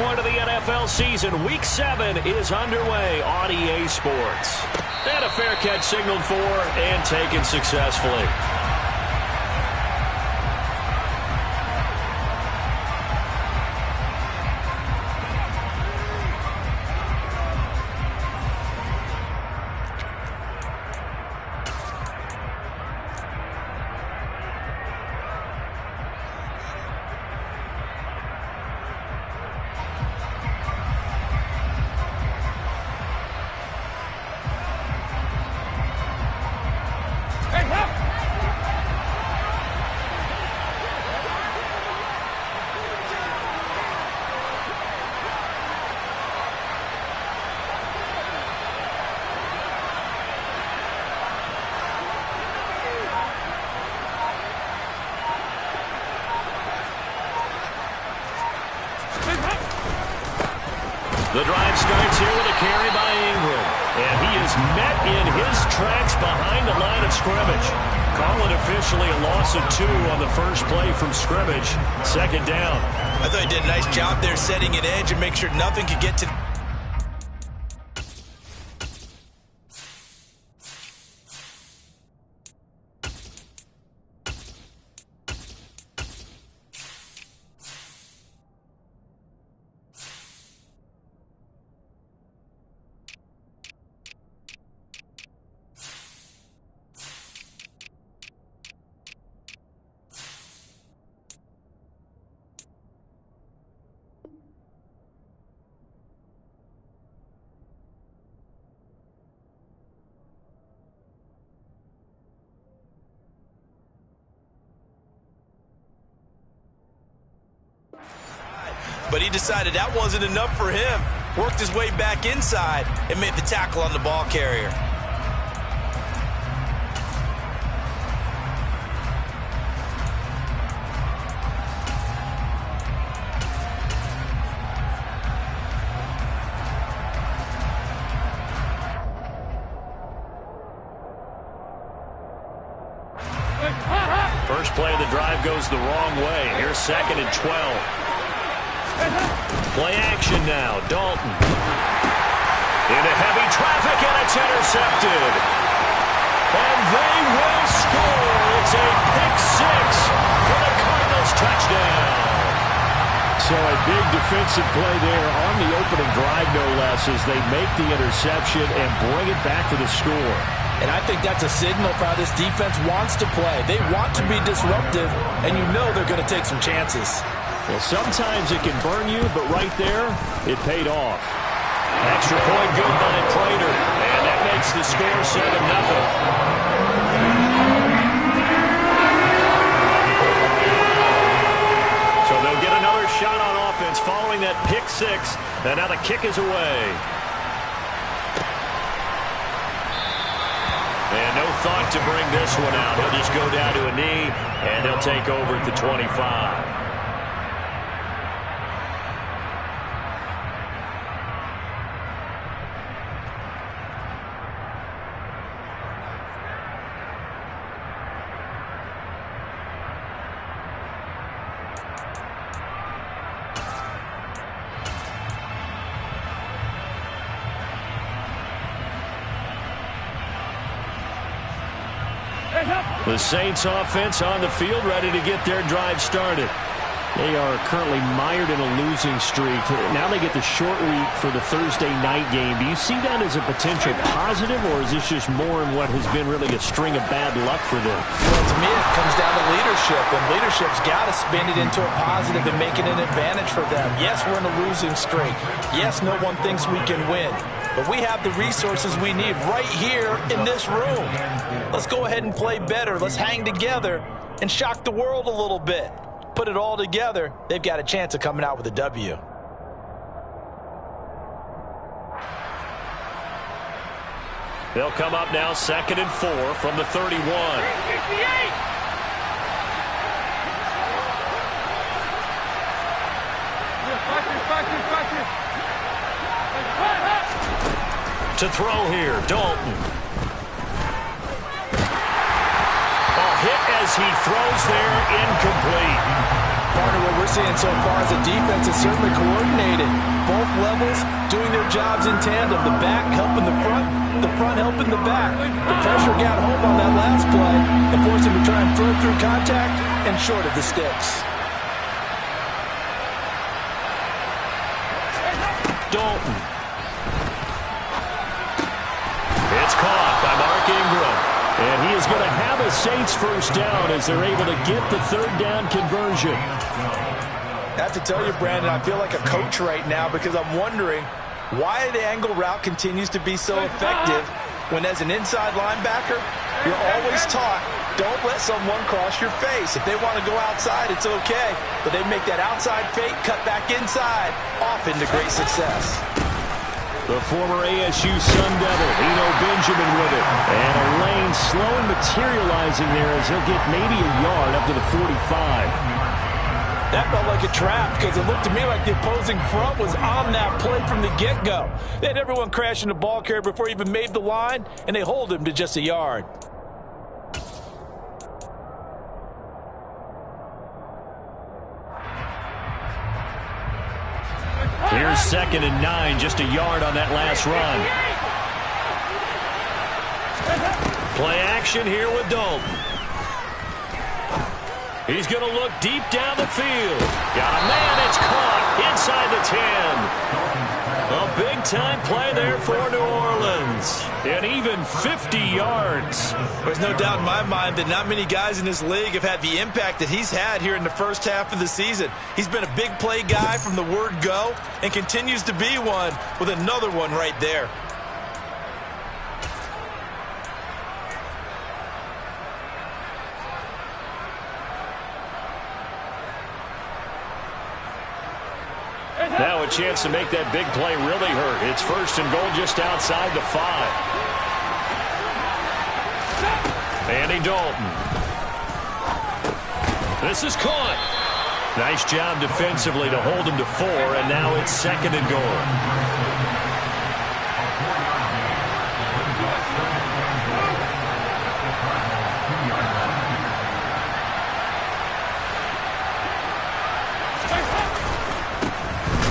point of the NFL season. Week 7 is underway on EA Sports. And a fair catch signaled for and taken successfully. The drive starts here with a carry by Ingram. And he is met in his tracks behind the line of scrimmage. Call it officially a loss of 2 on the first play from scrimmage. Second down. I thought he did a nice job there setting an edge and make sure nothing could get to... But he decided that wasn't enough for him. Worked his way back inside and made the tackle on the ball carrier. First play of the drive goes the wrong way. Here's 2nd and 12. Play action now. Dalton. Into heavy traffic, and it's intercepted. And they will score. It's a pick 6 for the Cardinals touchdown. So a big defensive play there on the opening drive, no less, as they make the interception and bring it back to the score. And I think that's a signal for how this defense wants to play. They want to be disruptive, and you know they're going to take some chances. Well, sometimes it can burn you, but right there, it paid off. Extra point good by Prater, and that makes the score 7-0. So they'll get another shot on offense following that pick 6, and now the kick is away. And no thought to bring this one out. He'll just go down to a knee, and they'll take over at the 25. The Saints offense on the field, ready to get their drive started. They are currently mired in a losing streak. Now they get the short week for the Thursday night game. Do you see that as a potential positive, or is this just more in what has been really a string of bad luck for them? Well, to me, it comes down to leadership, and leadership's got to spin it into a positive and make it an advantage for them. Yes, we're in a losing streak. Yes, no one thinks we can win. But we have the resources we need right here in this room. Let's go ahead and play better. Let's hang together and shock the world a little bit. Put it all together, they've got a chance of coming out with a W. They'll come up now 2nd and 4 from the 31. To throw here, Dalton. Ball hit as he throws there, incomplete. Partner, what we're seeing so far as a defense is certainly coordinated. Both levels doing their jobs in tandem. The back helping the front helping the back. The pressure got home on that last play and forced him to try and throw through contact and short of the sticks. Dalton. It's caught by Mark Ingram. And he is going to have a Saints first down as they're able to get the third down conversion. I have to tell you, Brandon, I feel like a coach right now because I'm wondering why the angle route continues to be so effective when as an inside linebacker, you're always taught, don't let someone cross your face. If they want to go outside, it's okay. But they make that outside fake, cut back inside, often to great success. The former ASU Sun Devil, Eno Benjamin with it. And a lane slow and materializing there as he'll get maybe a yard up to the 45. That felt like a trap because it looked to me like the opposing front was on that play from the get-go. They had everyone crashing the ball carrier before he even made the line, and they hold him to just a yard. Here's 2nd and 9, just a yard on that last run. Play action here with Dalton. He's going to look deep down the field. Got a man, it's caught inside the 10. A big-time play there for New Orleans. And even 50 yards. There's no doubt in my mind that not many guys in this league have had the impact that he's had here in the first half of the season. He's been a big play guy from the word go and continues to be one with another one right there. Now a chance to make that big play really hurt. It's 1st and goal just outside the 5. Andy Dalton. This is caught. Nice job defensively to hold him to 4, and now it's 2nd and goal.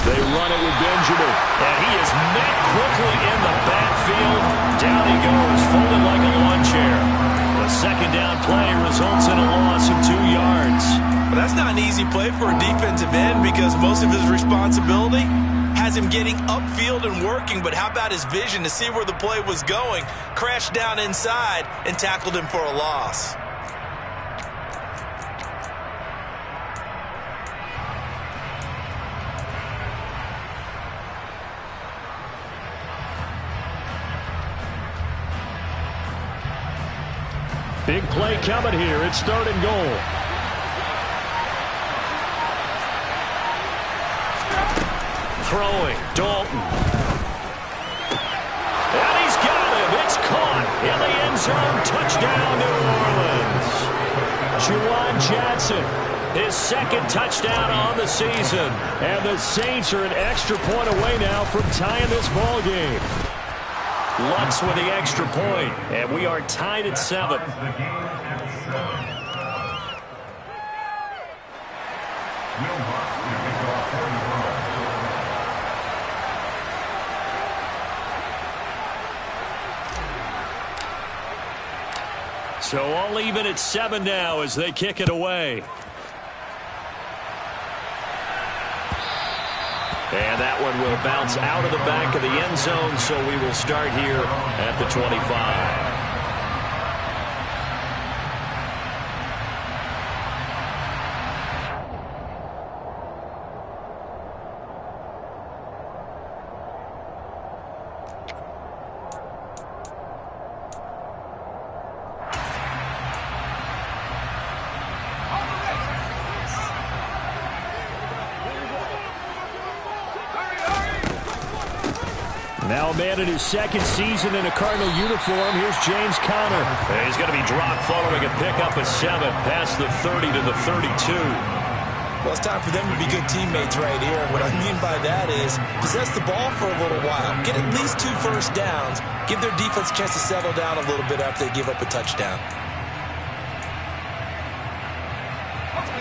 They run it with Benjamin, and he is met quickly in the backfield. Down he goes, folded like a lawn chair. The 2nd down play results in a loss of 2 yards. But that's not an easy play for a defensive end because most of his responsibility has him getting upfield and working, but how about his vision to see where the play was going, crashed down inside, and tackled him for a loss. Big play coming here. It's 3rd and goal. Throwing, Dalton. And he's got him. It's caught in the end zone. Touchdown, New Orleans. Juwan Johnson, his 2nd touchdown on the season. And the Saints are an extra point away now from tying this ball game. Lutz with the extra point, and we are tied at 7. So all even at 7 now as they kick it away. And that one will bounce out of the back of the end zone, so we will start here at the 25. Now a man in his 2nd season in a Cardinal uniform. Here's James Conner. He's going to be dropped following a pickup of 7 past the 30 to the 32. Well, it's time for them to be good teammates right here. What I mean by that is possess the ball for a little while. Get at least 2 first downs. Give their defense a chance to settle down a little bit after they give up a touchdown.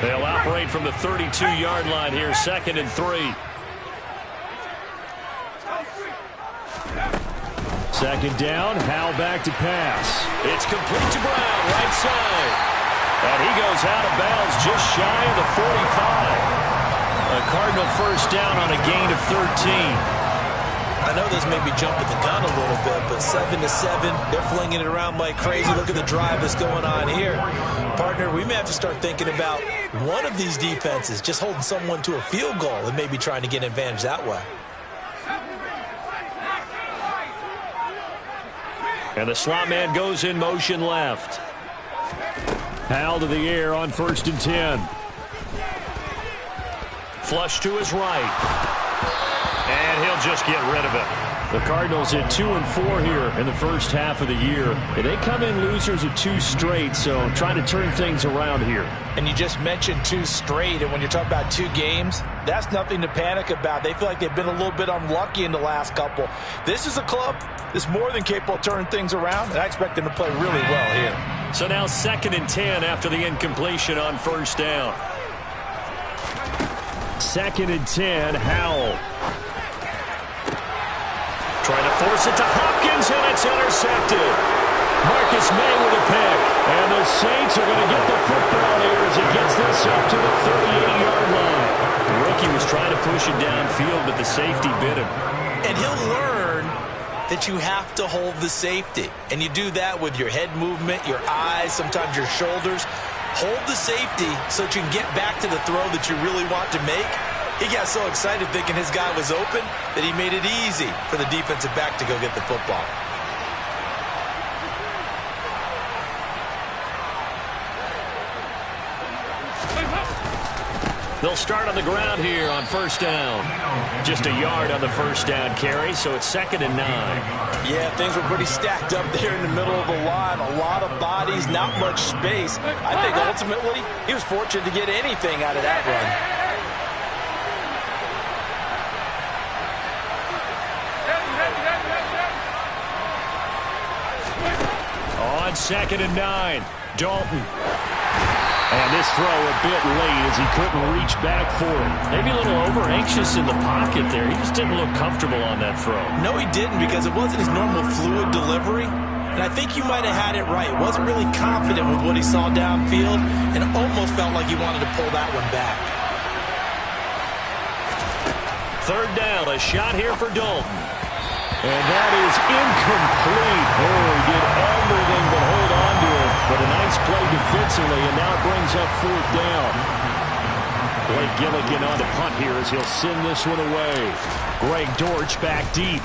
They'll operate from the 32-yard line here, 2nd and 3. Second down, Howell back to pass. It's complete to Brown, right side. And he goes out of bounds just shy of the 45. A Cardinal first down on a gain of 13. I know this may be jumping the gun a little bit, but 7-7, they're flinging it around like crazy. Look at the drive that's going on here. Partner, we may have to start thinking about one of these defenses just holding someone to a field goal and maybe trying to get an advantage that way. And the slot man goes in motion left. Howell to the air on 1st and 10. Flush to his right. And he'll just get rid of it. The Cardinals at 2-4 here in the first half of the year. They come in losers of 2 straight, so trying to turn things around here. And you just mentioned 2 straight, and when you're talking about 2 games, that's nothing to panic about. They feel like they've been a little bit unlucky in the last couple. This is a club that's more than capable of turning things around, and I expect them to play really well here. So now 2nd and 10 after the incompletion on 1st down. 2nd and 10, Howell. Trying to force it to Hopkins, and it's intercepted. Marcus May with a pick. And the Saints are going to get the football here as he gets this up to the 38-yard line. The rookie was trying to push it downfield, but the safety bit him. And he'll learn that you have to hold the safety. And you do that with your head movement, your eyes, sometimes your shoulders. Hold the safety so that you can get back to the throw that you really want to make. He got so excited thinking his guy was open that he made it easy for the defensive back to go get the football. They'll start on the ground here on 1st down. Just a yard on the 1st down carry, so it's 2nd and 9. Yeah, things were pretty stacked up there in the middle of the line. A lot of bodies, not much space. I think ultimately he was fortunate to get anything out of that run. On 2nd and 9, Dalton. And this throw a bit late as he couldn't reach back for it. Maybe a little over-anxious in the pocket there. He just didn't look comfortable on that throw. No, he didn't, because it wasn't his normal fluid delivery. And I think you might have had it right. Wasn't really confident with what he saw downfield, and almost felt like he wanted to pull that one back. 3rd down, a shot here for Dalton. And that is incomplete. Oh, he did everything but hold on to it. But a nice play defensively, and now it brings up 4th down. Blake Gilligan on the punt here as he'll send this one away. Greg Dortch back deep.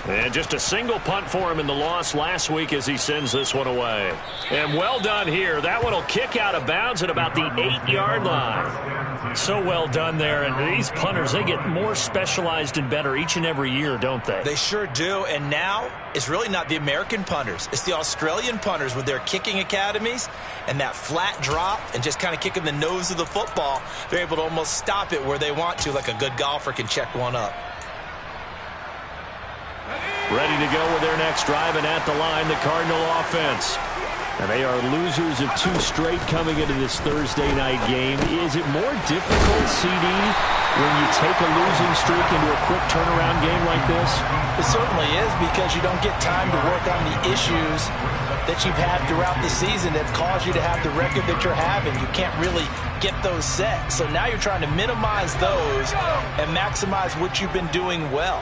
And just a single punt for him in the loss last week as he sends this one away. And well done here. That one will kick out of bounds at about the 8-yard line. So well done there. And these punters, they get more specialized and better each and every year, don't they? They sure do. And now it's really not the American punters. It's the Australian punters with their kicking academies and that flat drop and just kind of kicking the nose of the football. They're able to almost stop it where they want to, like a good golfer can check one up. Ready to go with their next drive, and at the line, the Cardinal offense. And they are losers of 2 straight coming into this Thursday night game. Is it more difficult, CD, when you take a losing streak into a quick turnaround game like this? It certainly is, because you don't get time to work on the issues that you've had throughout the season that caused you to have the record that you're having. You can't really get those set. So now you're trying to minimize those and maximize what you've been doing well.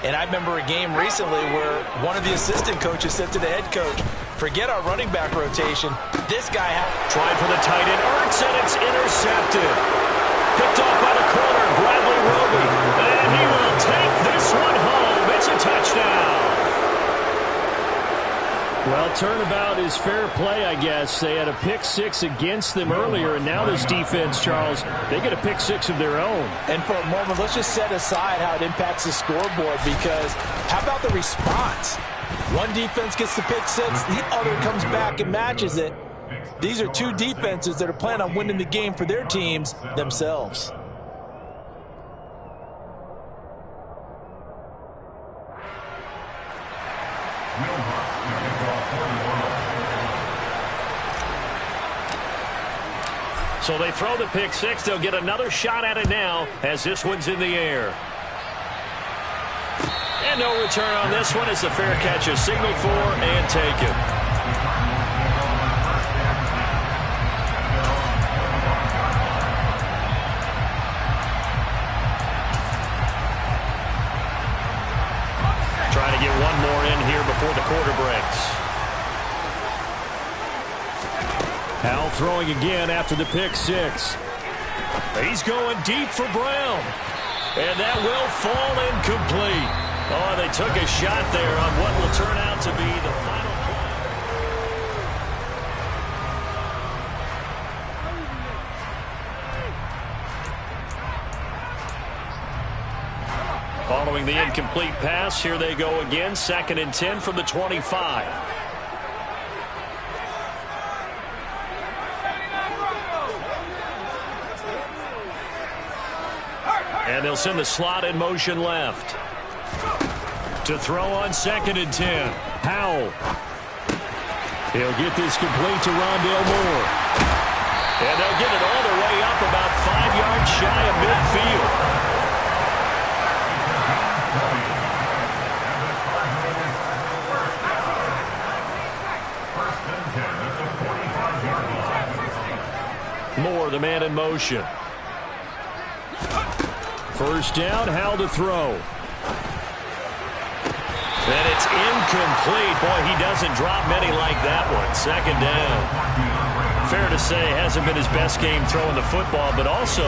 And I remember a game recently where one of the assistant coaches said to the head coach, forget our running back rotation. This guy tried for the tight end. Ertz, and it's intercepted. Picked off by the corner, Bradley Roby. And he will take this one home. It's a touchdown. Well, turnabout is fair play, I guess. They had a pick 6 against them earlier, and now this defense, Charles, they get a pick 6 of their own. And for a moment, let's just set aside how it impacts the scoreboard, because how about the response? One defense gets the pick 6, the other comes back and matches it. These are 2 defenses that are planning on winning the game for their teams themselves. So they throw the pick six. They'll get another shot at it now as this one's in the air. And no return on this one as the fair catch is signaled for and taken. Trying to get one more in here before the quarter breaks. Howell throwing again after the pick six. He's going deep for Brown. And that will fall incomplete. Oh, they took a shot there on what will turn out to be the final play. Following the incomplete pass, here they go again. 2nd and 10 from the 25. And they'll send the slot in motion left. To throw on 2nd and 10. Howell. He'll get this complete to Rondale Moore. And they'll get it all the way up about 5 yards shy of midfield. Moore, the man in motion. First down, Howell to throw. And it's incomplete. Boy, he doesn't drop many like that one. 2nd down. Fair to say, hasn't been his best game throwing the football, but also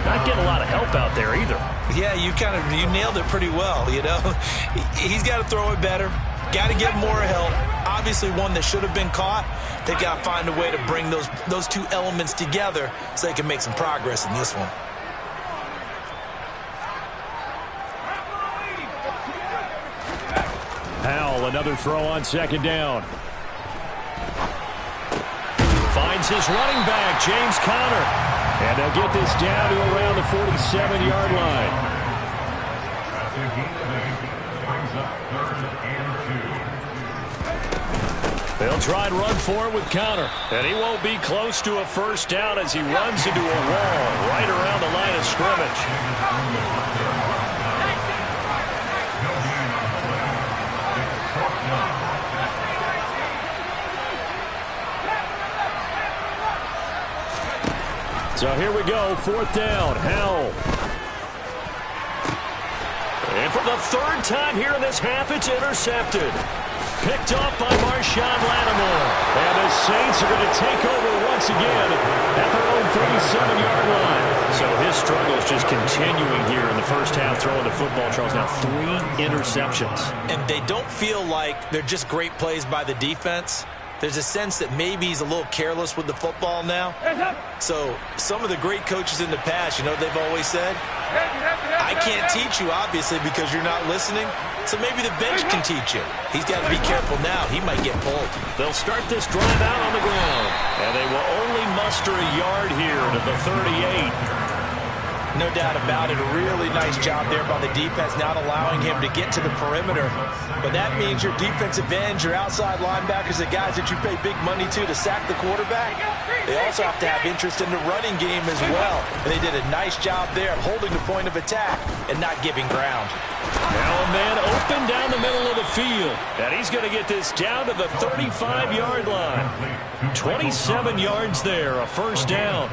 not getting a lot of help out there either. Yeah, you nailed it pretty well, you know. He's got to throw it better. Got to get more help. Obviously one that should have been caught. They've got to find a way to bring those two elements together so they can make some progress in this one. Howell, another throw on 2nd down. Finds his running back, James Conner. And they'll get this down to around the 47-yard line. They'll try and run for it with Conner. And he won't be close to a first down as he runs into a wall right around the line of scrimmage. So here we go, 4th down, Howell. And for the 3rd time here in this half, it's intercepted. Picked off by Marshawn Lattimore. And the Saints are going to take over once again at their own 37-yard line. So his struggle is just continuing here in the first half throwing the football, Charles. Now 3 interceptions. And they don't feel like they're just great plays by the defense. There's a sense that maybe he's a little careless with the football now. So some of the great coaches in the past, you know, they've always said, I can't teach you, obviously, because you're not listening. So maybe the bench can teach you. He's got to be careful now. He might get pulled. They'll start this drive out on the ground. And they will only muster a yard here to the 38. No doubt about it. A really nice job there by the defense, not allowing him to get to the perimeter. But that means your defensive ends, your outside linebackers, the guys that you pay big money to sack the quarterback, they also have to have interest in the running game as well. And they did a nice job there of holding the point of attack and not giving ground. Now a man open down the middle of the field. And he's going to get this down to the 35-yard line. 27 yards there, a first down.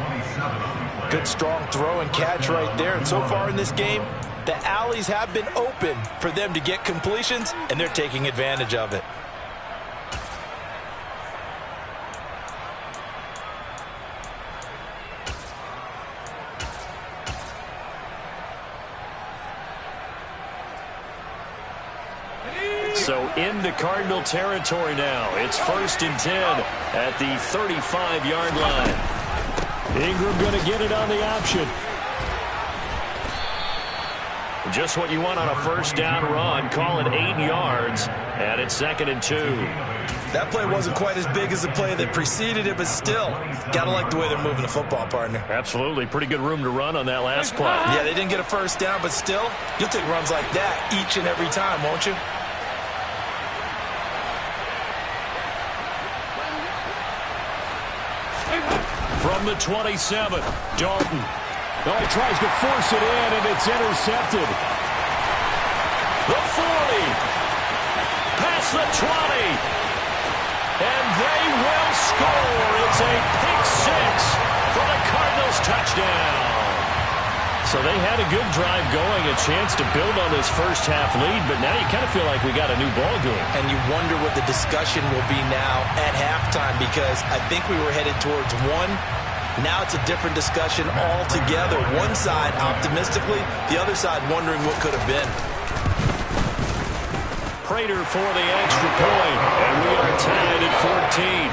Good strong throw and catch right there. And so far in this game, the alleys have been open for them to get completions, and they're taking advantage of it. So into Cardinal territory now. It's 1st and 10 at the 35-yard line. Ingram going to get it on the option. Just what you want on a first down run. Call it 8 yards, and it's 2nd and 2. That play wasn't quite as big as the play that preceded it, but still, gotta like the way they're moving the football, partner. Absolutely. Pretty good room to run on that last play. Yeah, they didn't get a first down, but still, you'll take runs like that each and every time, won't you? From the 27, Dalton. Oh, he tries to force it in, and it's intercepted. The 40. Past the 20. And they will score. It's a pick six for the Cardinals touchdown. So they had a good drive going, a chance to build on this first half lead, but now you kind of feel like we got a new ball game. And you wonder what the discussion will be now at halftime, because I think we were headed towards one. Now it's a different discussion altogether. One side optimistically, the other side wondering what could have been. Prater for the extra point, and we are tied at 14.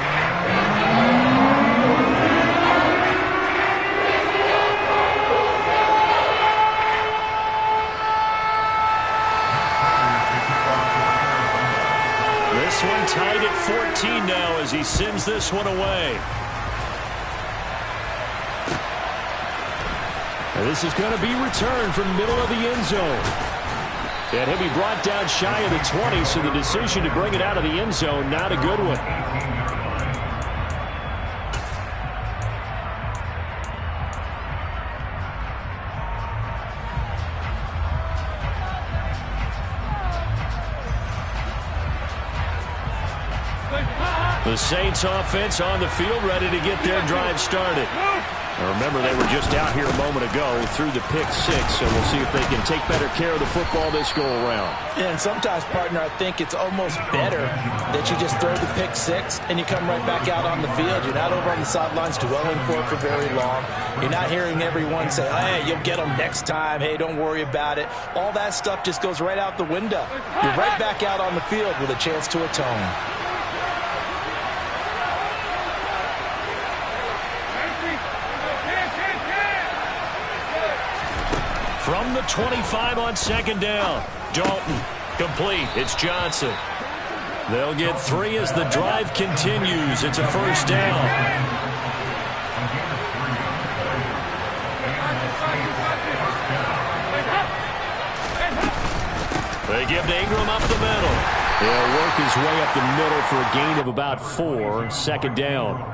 This one tied at 14 now as he sends this one away. And this is going to be returned from the middle of the end zone. And he'll be brought down shy of the 20, so the decision to bring it out of the end zone, not a good one. The Saints offense on the field, ready to get their drive started. Now remember, they were just out here a moment ago through the pick six, so we'll see if they can take better care of the football this go-around. Yeah, and sometimes, partner, I think it's almost better that you just throw the pick six and you come right back out on the field. You're not over on the sidelines dwelling for it for very long. You're not hearing everyone say, hey, you'll get them next time. Hey, don't worry about it. All that stuff just goes right out the window. You're right back out on the field with a chance to atone. From the 25 on second down. Dalton, complete. It's Johnson. They'll get 3 as the drive continues. It's a first down. They give to Ingram up the middle. He'll work his way up the middle for a gain of about 4. Second down.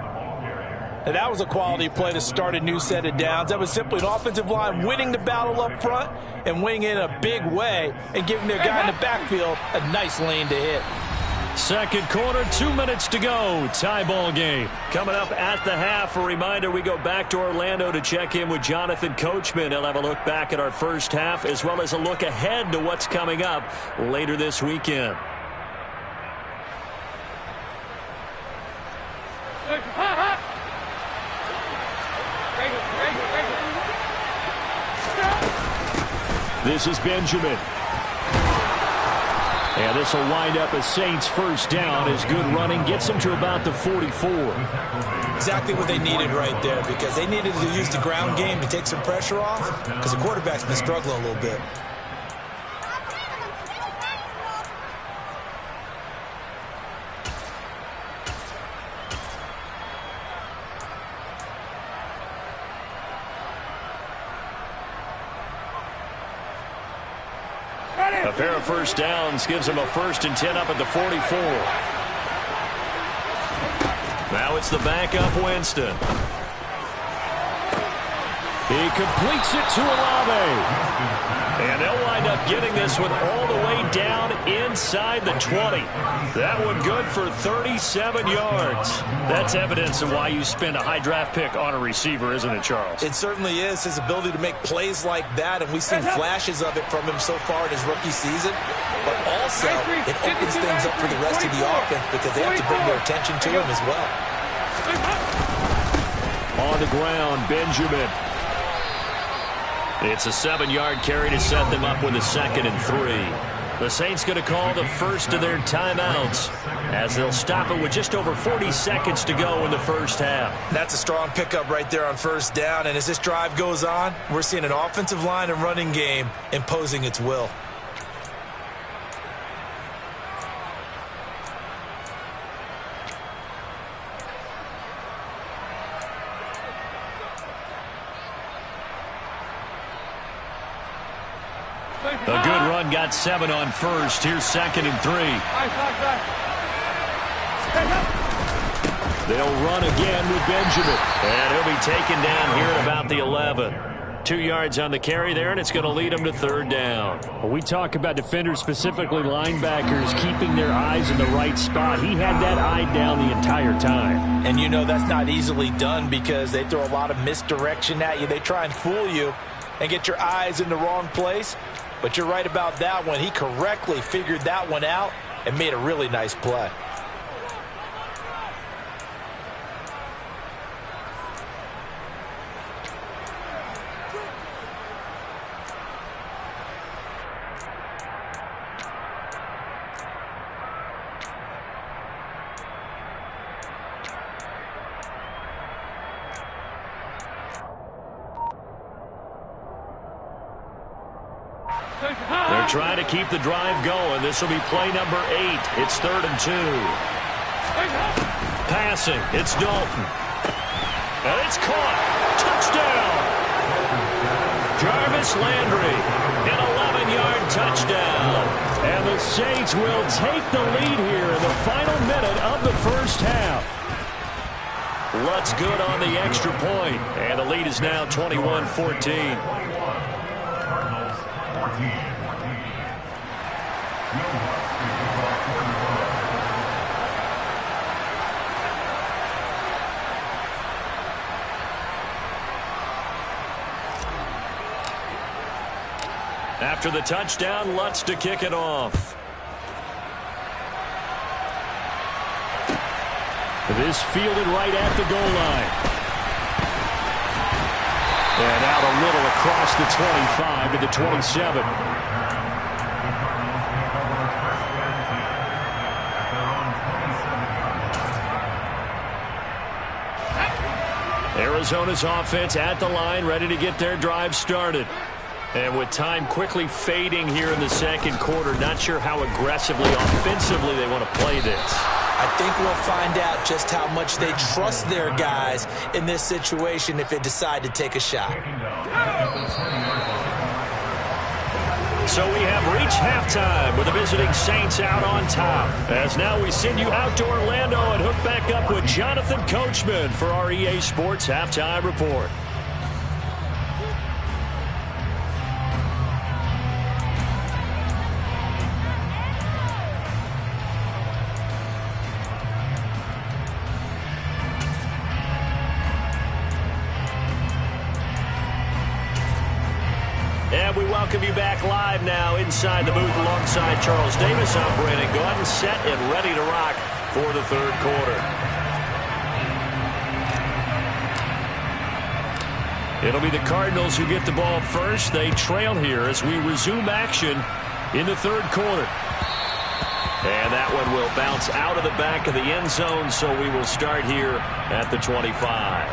And that was a quality play to start a new set of downs. That was simply an offensive line winning the battle up front and winning in a big way and giving their guy in the backfield a nice lane to hit. Second quarter, 2 minutes to go. Tie ball game. Coming up at the half, a reminder, we go back to Orlando to check in with Jonathan Coachman. He'll have a look back at our first half as well as a look ahead to what's coming up later this weekend. This is Benjamin. And this will wind up a Saints first down as good running gets them to about the 44. Exactly what they needed right there, because they needed to use the ground game to take some pressure off, because the quarterback's been struggling a little bit. A pair of first downs gives them a 1st and 10 up at the 44. Now it's the backup Winston. He completes it to Olave. And they'll wind up getting this one all the way down inside the 20. That one good for 37 yards. That's evidence of why you spend a high draft pick on a receiver, isn't it, Charles? It certainly is. His ability to make plays like that, and we've seen flashes of it from him so far in his rookie season. But also, it opens things up for the rest of the offense because they have to bring their attention to him as well. On the ground, Benjamin. It's a 7-yard carry to set them up with a 2nd and 3. The Saints going to call the first of their timeouts as they'll stop it with just over 40 seconds to go in the first half. That's a strong pickup right there on first down. And as this drive goes on, we're seeing an offensive line and running game imposing its will. A good run, got 7 on first. Here's 2nd and 3. They'll run again with Benjamin. And he'll be taken down here at about the 11. 2 yards on the carry there, and it's going to lead him to third down. When we talk about defenders, specifically linebackers, keeping their eyes in the right spot, he had that eye down the entire time. And you know that's not easily done because they throw a lot of misdirection at you. They try and fool you and get your eyes in the wrong place. But you're right about that one. He correctly figured that one out and made a really nice play. They're trying to keep the drive going. This will be play number 8. It's 3rd and 2. Passing. It's Dalton. And it's caught. Touchdown. Jarvis Landry. An 11-yard touchdown. And the Saints will take the lead here in the final minute of the first half. Lutz good on the extra point. And the lead is now 21-14. After the touchdown, Lutz to kick it off. This fielded right at the goal line. And out a little across the 25 to the 27. Arizona's offense at the line, ready to get their drive started. And with time quickly fading here in the second quarter, not sure how aggressively, offensively they want to play this. I think we'll find out just how much they trust their guys in this situation if they decide to take a shot. So we have reached halftime with the visiting Saints out on top. As now we send you out to Orlando and hook back up with Jonathan Coachman for our EA Sports Halftime Report. And we welcome you back live now inside the booth alongside Charles Davis. I'm Brandon Gaudin, set and ready to rock for the third quarter. It'll be the Cardinals who get the ball first. They trail here as we resume action in the third quarter. And that one will bounce out of the back of the end zone, so we will start here at the 25.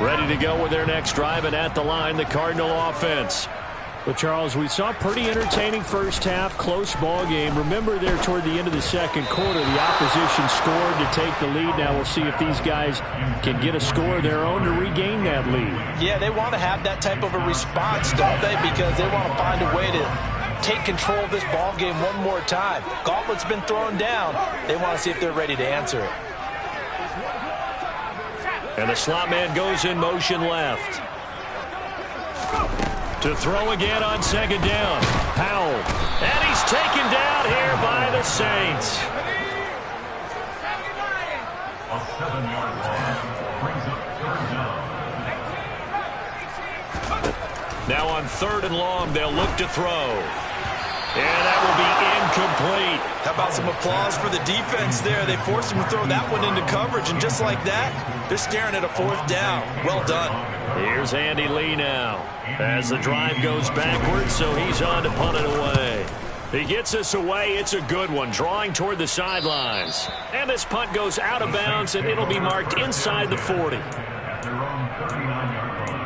Ready to go with their next drive, and at the line, the Cardinal offense. Well, Charles, we saw a pretty entertaining first half, close ball game. Remember there toward the end of the second quarter, the opposition scored to take the lead. Now we'll see if these guys can get a score of their own to regain that lead. Yeah, they want to have that type of a response, don't they? Because they want to find a way to take control of this ball game one more time. Gauntlet's been thrown down. They want to see if they're ready to answer it. And the slot man goes in motion left. To throw again on second down. Powell. And he's taken down here by the Saints. A 7-yard loss brings up third down. Now on third and long, they'll look to throw. And that will be incomplete. How about some applause for the defense there? They forced him to throw that one into coverage, and just like that, they're staring at a fourth down. Well done. Here's Andy Lee now as the drive goes backwards, so he's on to punt it away. He gets us away. It's a good one, drawing toward the sidelines. And this punt goes out of bounds, and it'll be marked inside the 40. At their own 39-yard line.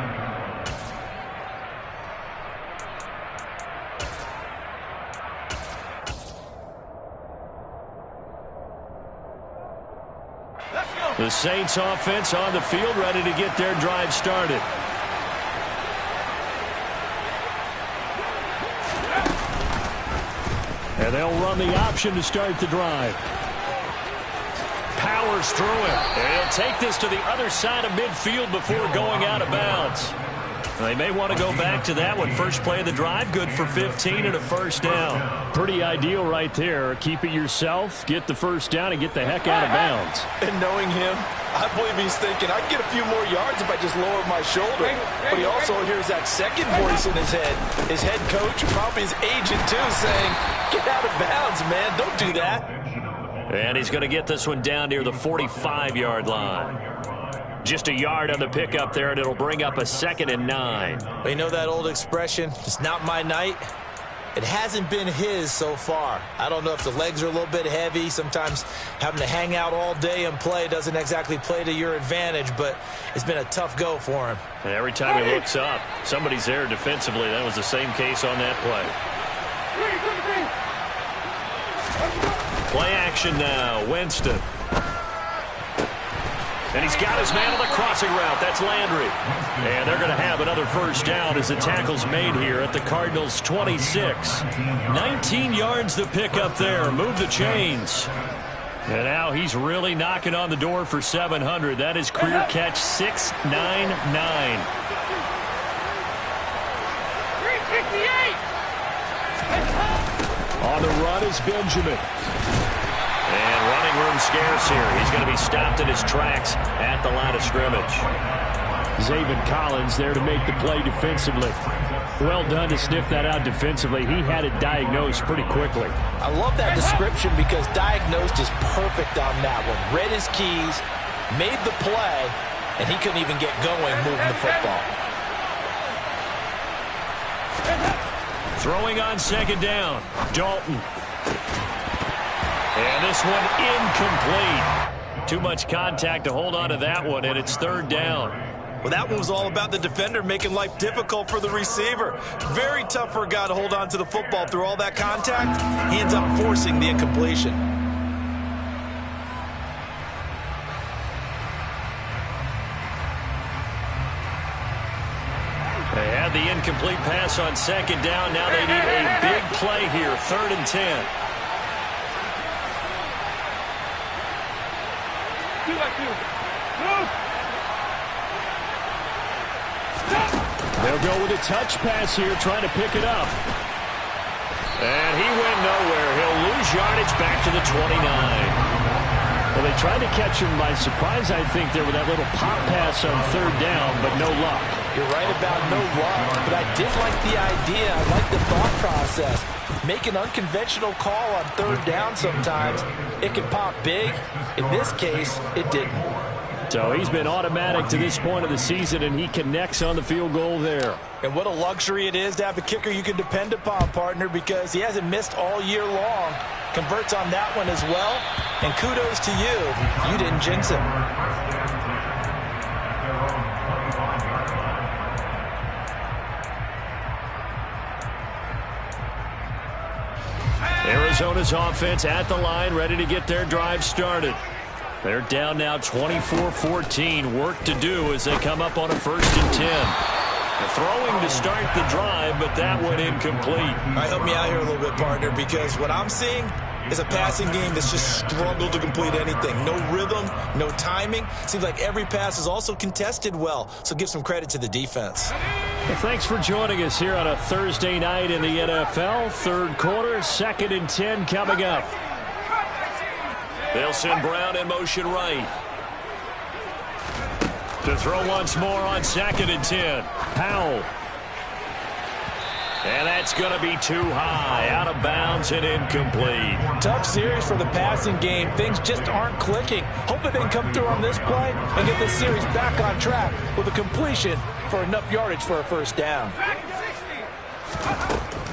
The Saints offense on the field, ready to get their drive started. And they'll run the option to start the drive. Powers through it. And he'll take this to the other side of midfield before going out of bounds. They may want to go back to that one. First play of the drive, good for 15 and a first down. Pretty ideal right there. Keep it yourself, get the first down, and get the heck out of bounds. And knowing him, I believe he's thinking, I can get a few more yards if I just lower my shoulder. But he also hears that second voice in his head. His head coach, probably his agent too, saying, get out of bounds, man. Don't do that. And he's going to get this one down near the 45-yard line. Just a yard on the pickup there, and it'll bring up a 2nd and 9. You know that old expression, it's not my night? It hasn't been his so far. I don't know if the legs are a little bit heavy. Sometimes having to hang out all day and play doesn't exactly play to your advantage, but it's been a tough go for him. And every time he looks up, somebody's there defensively. That was the same case on that play. Play action now, Winston. And he's got his man on the crossing route. That's Landry. And they're going to have another first down as the tackle's made here at the Cardinals' 26. 19 yards to pick up there. Move the chains. And now he's really knocking on the door for 700. That is career catch 699. 368. On the run is Benjamin. And running room scarce here. He's going to be stopped in his tracks at the line of scrimmage. Zaven Collins there to make the play defensively. Well done to sniff that out defensively. He had it diagnosed pretty quickly. I love that description because diagnosed is perfect on that one. Read his keys, made the play, and he couldn't even get going moving the football. Throwing on 2nd down, Dalton. And this one incomplete. Too much contact to hold on to that one, and it's 3rd down. Well, that one was all about the defender making life difficult for the receiver. Very tough for a guy to hold on to the football through all that contact. He ends up forcing the incompletion. They had the incomplete pass on 2nd down. Now they need a big play here, 3rd and 10. They'll go with a touch pass here, trying to pick it up. And he went nowhere. He'll lose yardage back to the 29. Well, they tried to catch him by surprise, I think, there with that little pop pass on 3rd down, but no luck. You're right about no luck, but I did like the idea. I like the thought process. Make an unconventional call on 3rd down sometimes. It can pop big. In this case, it didn't. So he's been automatic to this point of the season, and he connects on the field goal there. And what a luxury it is to have a kicker you can depend upon, partner, because he hasn't missed all year long. Converts on that one as well. And kudos to you. You didn't jinx him. Arizona's offense at the line, ready to get their drive started. They're down now 24-14. Work to do as they come up on a 1st and 10. They're throwing to start the drive, but that one incomplete. All right, help me out here a little bit, partner, because what I'm seeing is a passing game that's just struggled to complete anything. No rhythm, no timing. Seems like every pass is also contested well, so give some credit to the defense. Well, thanks for joining us here on a Thursday night in the NFL. 3rd quarter, 2nd and 10 coming up. They'll send Brown in motion right. To throw once more on 2nd and 10. Powell. And that's going to be too high. Out of bounds and incomplete. Tough series for the passing game. Things just aren't clicking. Hoping they can come through on this play and get this series back on track with a completion for enough yardage for a 1st down.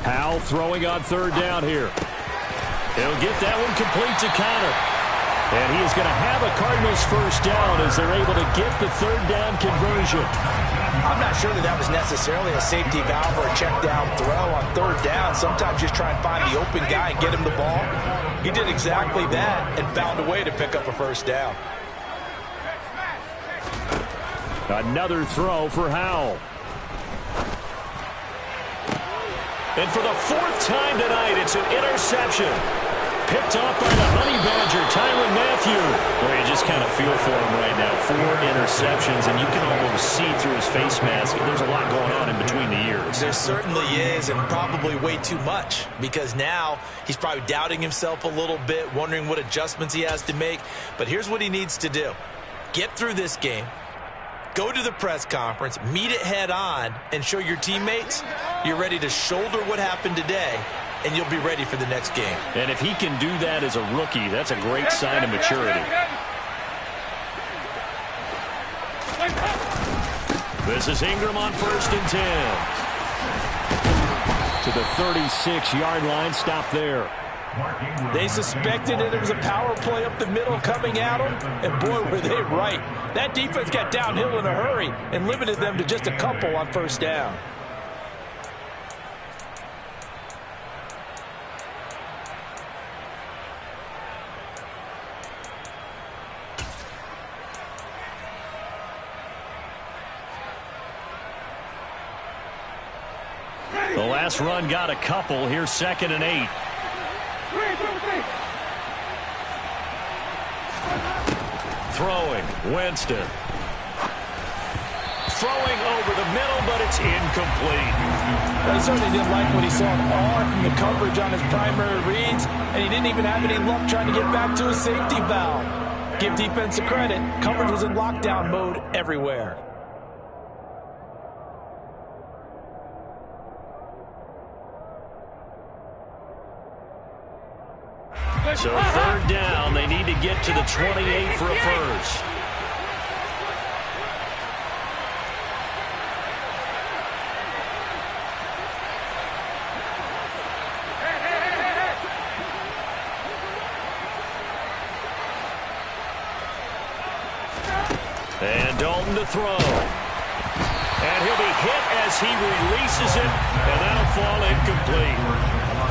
Powell throwing on 3rd down here. He'll get that one complete to Connor. And he is going to have a Cardinals 1st down as they're able to get the 3rd down conversion. I'm not sure that was necessarily a safety valve or a check down throw on 3rd down. Sometimes just try and find the open guy and get him the ball. He did exactly that and found a way to pick up a 1st down. Another throw for Howell. And for the fourth time tonight, it's an interception. Picked off by the Honey Badger, Tyrann Mathieu. Boy, you just kind of feel for him right now. 4 interceptions, and you can almost see through his face mask. There's a lot going on in between the ears. There certainly is, and probably way too much, because now he's probably doubting himself a little bit, wondering what adjustments he has to make. But here's what he needs to do. Get through this game. Go to the press conference, meet it head on, and show your teammates you're ready to shoulder what happened today, and you'll be ready for the next game. And if he can do that as a rookie, that's a great sign of maturity. This is Ingram on 1st and 10. To the 36-yard line, stop there. They suspected it was a power play up the middle coming at them, and boy, were they right. That defense got downhill in a hurry and limited them to just a couple on 1st down. The last run got a couple. Here's 2nd and 8. Throwing, Winston. Throwing over the middle, but it's incomplete. He certainly didn't like what he saw all from the coverage on his primary reads, and he didn't even have any luck trying to get back to his safety valve. Give defense a credit. Coverage was in lockdown mode everywhere. So 3rd down, they need to get to the 28 for a first. And Dalton to throw. And he'll be hit as he releases it, and that'll fall incomplete.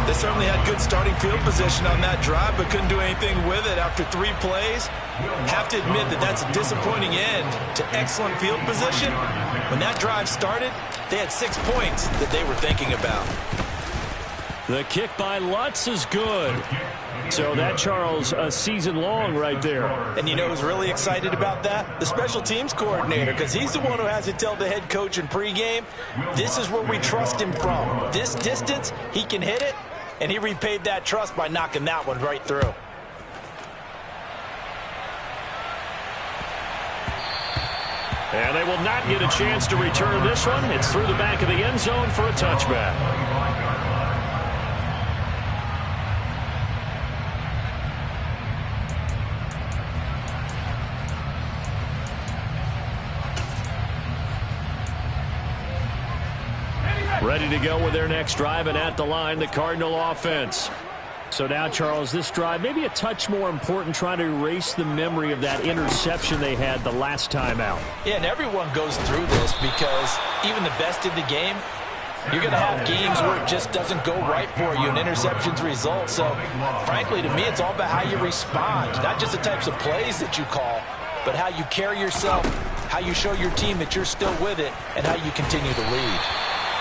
They certainly had good starting field position on that drive, but couldn't do anything with it after 3 plays. Have to admit that that's a disappointing end to excellent field position. When that drive started, they had 6 points that they were thinking about. The kick by Lutz is good. So that, Charles, a season long right there. And you know who's really excited about that? The special teams coordinator, because he's the one who has to tell the head coach in pregame, this is where we trust him from. This distance, he can hit it, and he repaid that trust by knocking that one right through. And they will not get a chance to return this one. It's through the back of the end zone for a touchback. Ready to go with their next drive, and at the line, the Cardinal offense. So now, Charles, this drive maybe a touch more important, trying to erase the memory of that interception they had the last time out. Yeah, and everyone goes through this because even the best in the game, you're going to have games where it just doesn't go right for you and interceptions result. So, frankly, to me, it's all about how you respond, not just the types of plays that you call, but how you carry yourself, how you show your team that you're still with it, and how you continue to lead.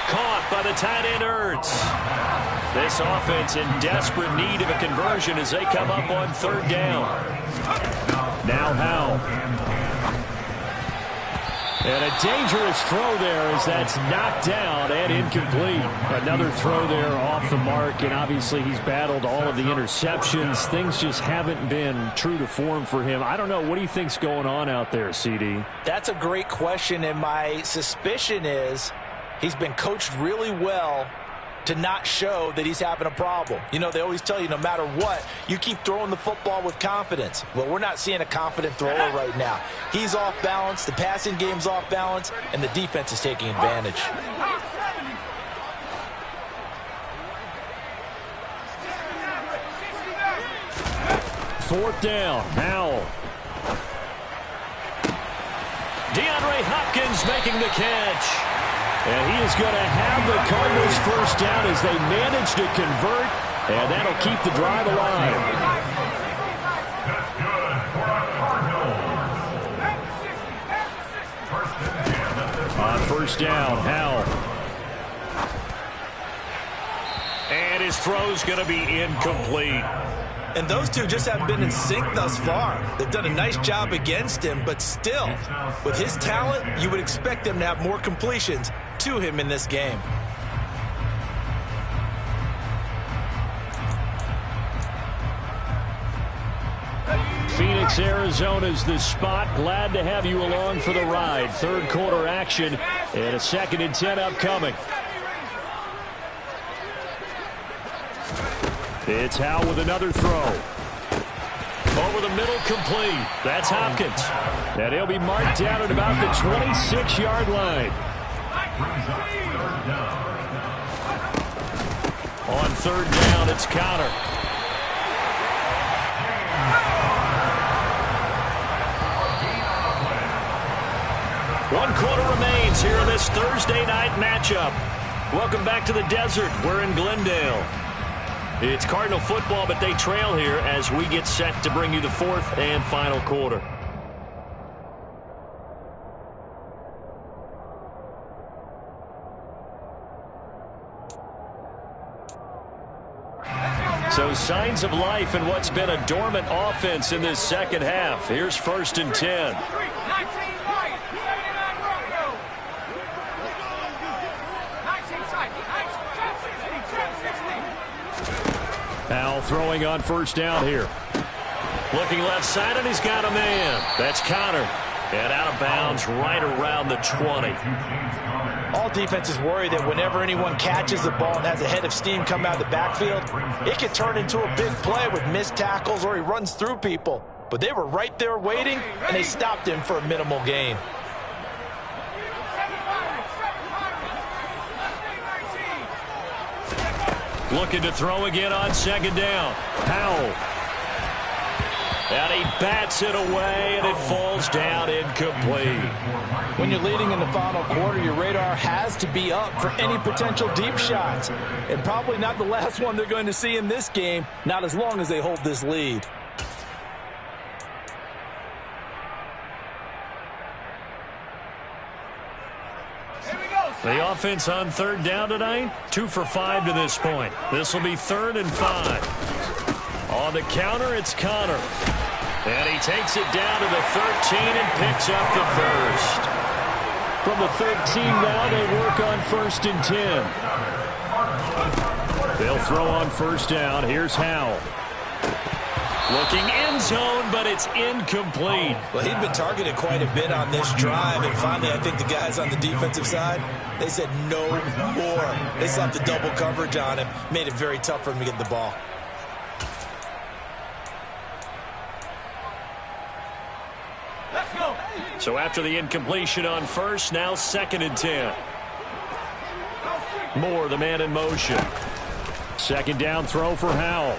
Caught by the tight end, Ertz. This offense in desperate need of a conversion as they come up on 3rd down. Now Howell. And a dangerous throw there as that's knocked down and incomplete. Another throw there off the mark, and obviously he's battled all of the interceptions. Things just haven't been true to form for him. I don't know. What do you think's going on out there, CD? That's a great question, and my suspicion is he's been coached really well to not show that he's having a problem. You know, they always tell you no matter what, you keep throwing the football with confidence. Well, we're not seeing a confident thrower right now. He's off balance, the passing game's off balance, and the defense is taking advantage. Fourth down, Howell. DeAndre Hopkins making the catch. And he is going to have the Cardinals first down as they manage to convert, and that'll keep the drive alive. That's good for a Cardinals. On 1st down, Howell. His throw's going to be incomplete. And those two just haven't been in sync thus far. They've done a nice job against him, but still, with his talent, you would expect them to have more completions to him in this game. Phoenix, Arizona's the spot. Glad to have you along for the ride. Third quarter action and a 2nd and 10 upcoming. It's Howe with another throw. Over the middle, complete. That's Hopkins. And he'll be marked down at about the 26-yard line. On 3rd down, it's Conner. One quarter remains here in this Thursday night matchup. Welcome back to the desert. We're in Glendale. It's Cardinal football, but they trail here as we get set to bring you the 4th and final quarter. So signs of life in what's been a dormant offense in this second half. Here's 1st and 10. Now throwing on 1st down here. Looking left side, and he's got a man. That's Conner. And out of bounds right around the 20. All defenses worry that whenever anyone catches the ball and has a head of steam come out of the backfield, it can turn into a big play with missed tackles or he runs through people. But they were right there waiting, and they stopped him for a minimal gain. Looking to throw again on 2nd down. Powell. And he bats it away, and it falls down incomplete. When you're leading in the final quarter, your radar has to be up for any potential deep shots. And probably not the last one they're going to see in this game, not as long as they hold this lead. The offense on 3rd down tonight, 2 for 5 to this point. This will be 3rd and 5. On the counter, it's Conner. And he takes it down to the 13 and picks up the 1st. From the 13 now, they work on 1st and 10. They'll throw on 1st down. Here's Howe. Looking end zone, but it's incomplete. Well, he'd been targeted quite a bit on this drive, and finally I think the guys on the defensive side, they said no more. They slapped the double coverage on him, made it very tough for him to get the ball. Let's go. So after the incompletion on 1st, now 2nd and 10. Moore, the man in motion. 2nd down throw for Howell.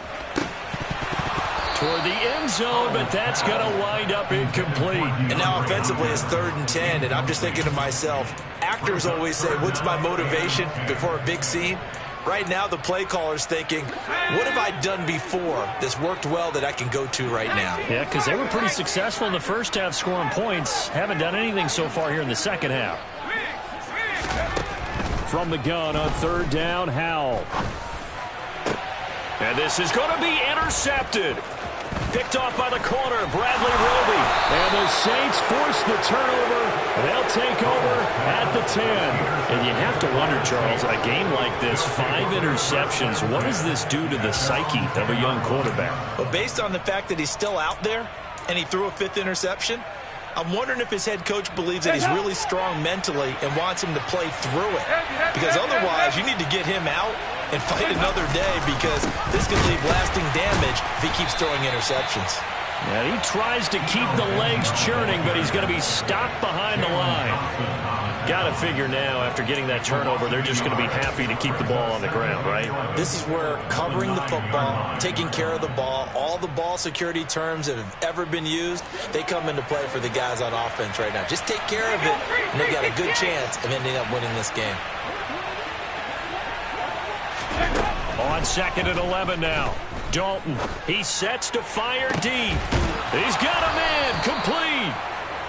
Toward the end zone, but that's going to wind up incomplete. And now offensively it's 3rd and 10, and I'm just thinking to myself, actors always say, what's my motivation before a big scene? Right now the play caller's thinking, what have I done before that's worked well that I can go to right now? Yeah, because they were pretty successful in the first half scoring points. Haven't done anything so far here in the second half. From the gun on 3rd down, Howell. And this is going to be intercepted. Picked off by the corner, Bradley Roby. And the Saints force the turnover. They'll take over at the 10. And you have to wonder, Charles, a game like this, 5 interceptions, what does this do to the psyche of a young quarterback? Well, based on the fact that he's still out there and he threw a 5th interception, I'm wondering if his head coach believes that he's really strong mentally and wants him to play through it. Because otherwise, you need to get him out and fight another day, because this could leave lasting damage if he keeps throwing interceptions. Yeah, he tries to keep the legs churning, but he's going to be stopped behind the line. Got to figure now, after getting that turnover, they're just going to be happy to keep the ball on the ground, right? This is where covering the football, taking care of the ball, all the ball security terms that have ever been used, they come into play for the guys on offense right now. Just take care of it, and they've got a good chance of ending up winning this game. On 2nd and 11 now. Dalton, he sets to fire deep. He's got a man, complete.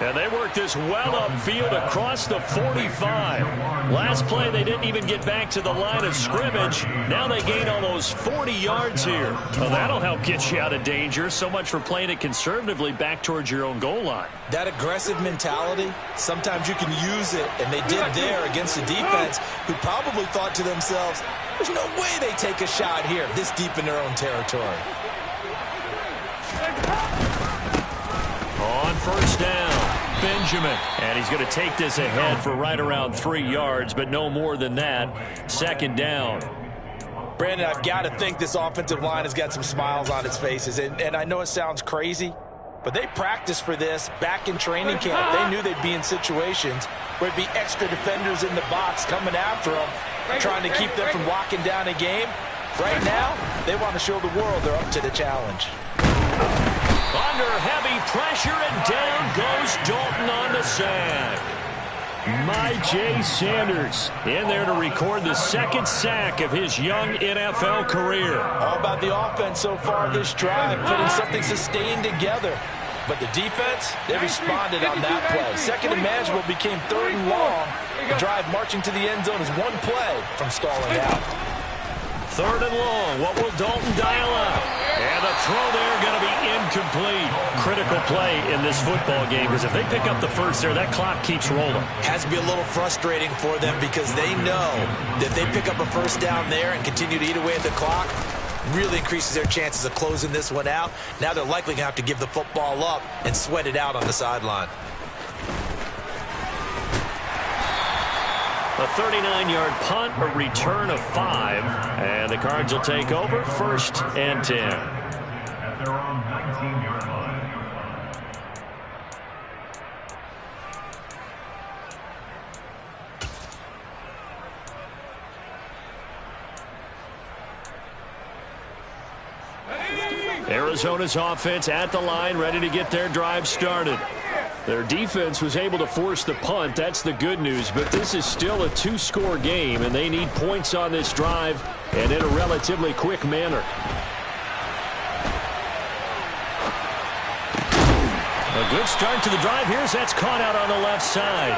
And they work this well upfield across the 45. Last play, they didn't even get back to the line of scrimmage. Now they gain almost 40 yards here. Well, that'll help get you out of danger. So much for playing it conservatively back towards your own goal line. That aggressive mentality, sometimes you can use it, and they did there against a defense who probably thought to themselves, there's no way they take a shot here this deep in their own territory. On first down, Benjamin. And he's going to take this ahead for right around 3 yards, but no more than that. Second down. Brandon, I've got to think this offensive line has got some smiles on its faces. And I know it sounds crazy, but they practiced for this back in training camp. They knew they'd be in situations where it'd be extra defenders in the box coming after them, trying to keep them from locking down a game. Right now, they want to show the world they're up to the challenge. Under heavy pressure, and down goes Dalton on the sack. Myjai Sanders in there to record the second sack of his young NFL career. All about the offense so far this drive, putting something sustained together. But the defense, they responded on that play. Second and manageable became third and long. The drive marching to the end zone is one play from stalling out. Third and long. What will Dalton dial up? And the throw there going to be incomplete. Critical play in this football game, because if they pick up the first there, that clock keeps rolling. Has to be a little frustrating for them because they know that they pick up a first down there and continue to eat away at the clock, really increases their chances of closing this one out. Now they're likely going to have to give the football up and sweat it out on the sideline. A 39-yard punt, a return of 5, and the Cards will take over first and 10. At their own 19-yard line. Arizona's offense at the line, ready to get their drive started. Their defense was able to force the punt. That's the good news, but this is still a 2-score game, and they need points on this drive and in a relatively quick manner. A good start to the drive. That's caught out on the left side.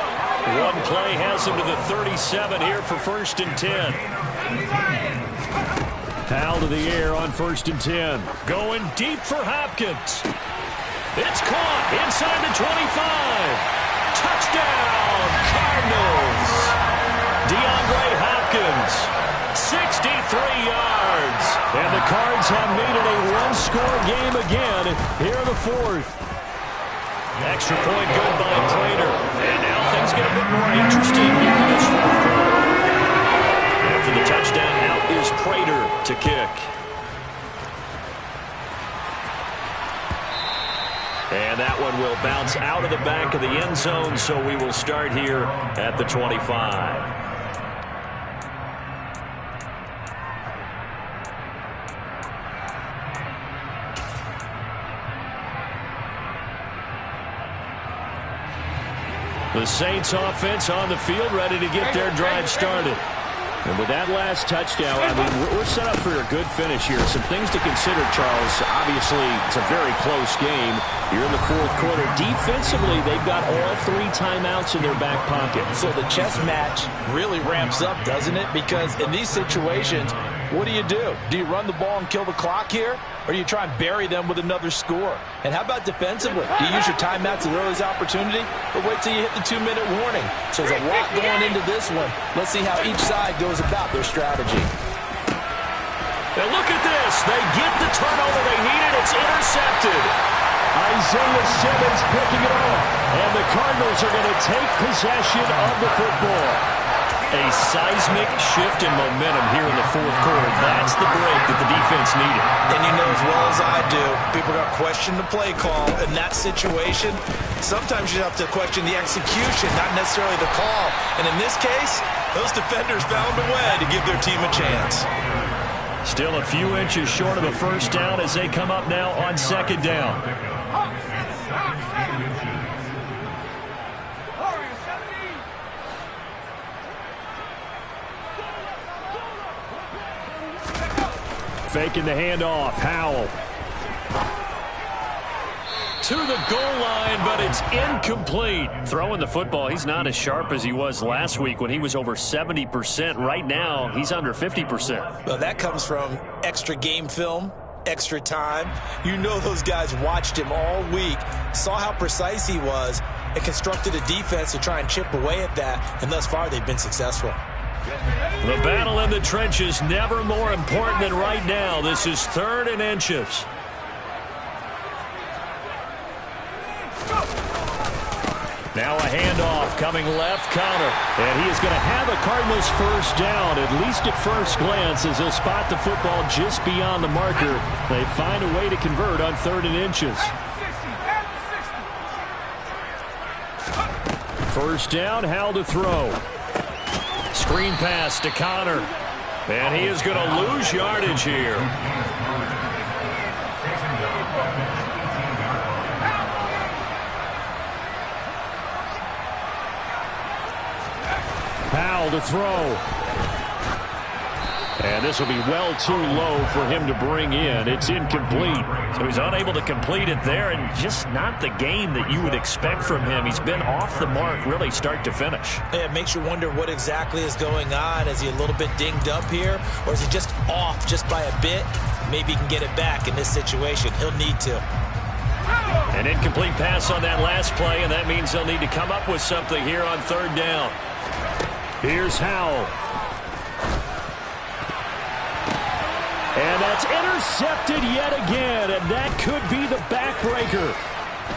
One play has him to the 37 here for first and 10. Powell to the air on first and 10. Going deep for Hopkins. It's caught inside the 25. Touchdown, Cardinals. DeAndre Hopkins, 63 yards. And the Cards have made it a one-score game again here in the fourth. Extra point good by Prater. And now things get a bit more interesting here in this fourth quarter. After the touchdown, out is Prater to kick. And that one will bounce out of the back of the end zone, so we will start here at the 25. The Saints offense on the field, ready to get their drive started. And with that last touchdown, I mean, we're set up for a good finish here. Some things to consider, Charles. Obviously, it's a very close game. You're in the fourth quarter. Defensively, they've got all 3 timeouts in their back pocket. So the chess match really ramps up, doesn't it? Because in these situations, what do? Do you run the ball and kill the clock here? Or do you try and bury them with another score? And how about defensively? Do you use your timeouts at earliest opportunity, or wait till you hit the 2-minute warning? So there's a lot going into this one. Let's see how each side goes about their strategy. And look at this. They get the turnover they needed. It's intercepted. Isaiah Simmons picking it off. And the Cardinals are going to take possession of the football. A seismic shift in momentum here in the fourth quarter. That's the break that the defense needed. And you know as well as I do, people are going to question the play call in that situation. Sometimes you have to question the execution, not necessarily the call. And in this case, those defenders found a way to give their team a chance. Still a few inches short of a first down as they come up now on second down. Faking the handoff. Howell. to the goal line, but it's incomplete. Throwing the football, he's not as sharp as he was last week when he was over 70%. Right now, he's under 50%. Well, that comes from extra game film, extra time. You know those guys watched him all week, saw how precise he was, and constructed a defense to try and chip away at that, and thus far they've been successful. The battle in the trenches never more important than right now. This is 3rd and inches. Now a handoff coming left, Connor. And he is going to have a Cardinals first down, at least at first glance, as he'll spot the football just beyond the marker. They find a way to convert on 3rd and inches. First down, Howell to throw. Screen pass to Connor. And he is going to lose yardage here. Howell to throw. And this will be well too low for him to bring in. It's incomplete. So he's unable to complete it there, and just not the game that you would expect from him. He's been off the mark really start to finish. Yeah, it makes you wonder what exactly is going on. Is he a little bit dinged up here, or is he just off just by a bit? Maybe he can get it back in this situation. He'll need to. An incomplete pass on that last play, and that means they'll need to come up with something here on 3rd down. Here's Howell. And that's intercepted yet again, and that could be the backbreaker.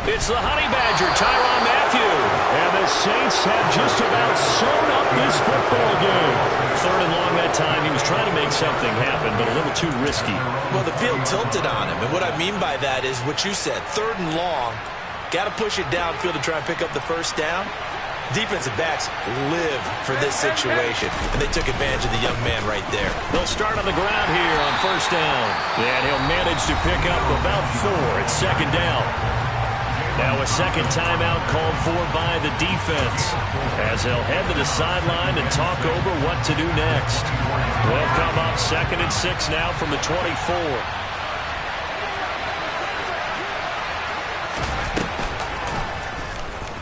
It's the Honey Badger, Tyrann Mathieu. And the Saints have just about sewn up this football game. 3rd and long that time. He was trying to make something happen, but a little too risky. Well, the field tilted on him, and what I mean by that is what you said, 3rd and long. Got to push it downfield to try and pick up the first down. Defensive backs live for this situation, and they took advantage of the young man right there. They'll start on the ground here on 1st down. And he'll manage to pick up about 4 at 2nd down. Now a second timeout called for by the defense, as they'll head to the sideline and talk over what to do next. They'll come up 2nd and 6 now from the 24.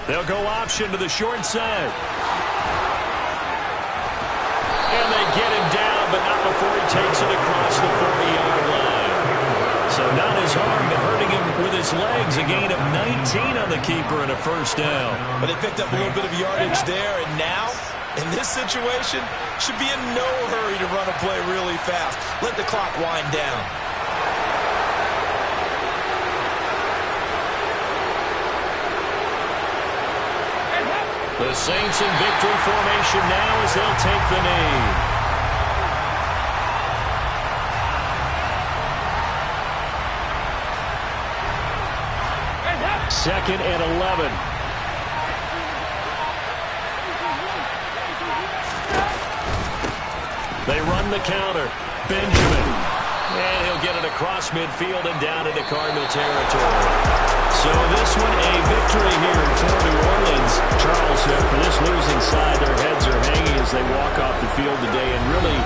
They'll go option to the short side. And they get him down, but not before he takes it across the 40-yard line. So not his arm, but hurting him with his legs. A gain of 19 on the keeper and a first down. But they picked up a little bit of yardage there, and now, in this situation, should be in no hurry to run a play really fast. Let the clock wind down. The Saints in victory formation now as they'll take the knee. Second and 11. They run the counter. Benjamin. And he'll get it across midfield and down into Cardinal territory. So this one a victory here for New Orleans. Charles, for this losing side, their heads are hanging as they walk off the field today. And really,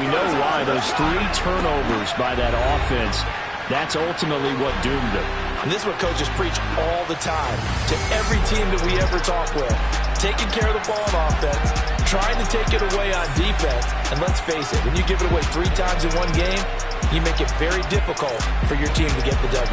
we know why. Those 3 turnovers by that offense, that's ultimately what doomed them. And this is what coaches preach all the time to every team that we ever talk with. Taking care of the ball on offense, trying to take it away on defense. And let's face it, when you give it away 3 times in one game, you make it very difficult for your team to get the W.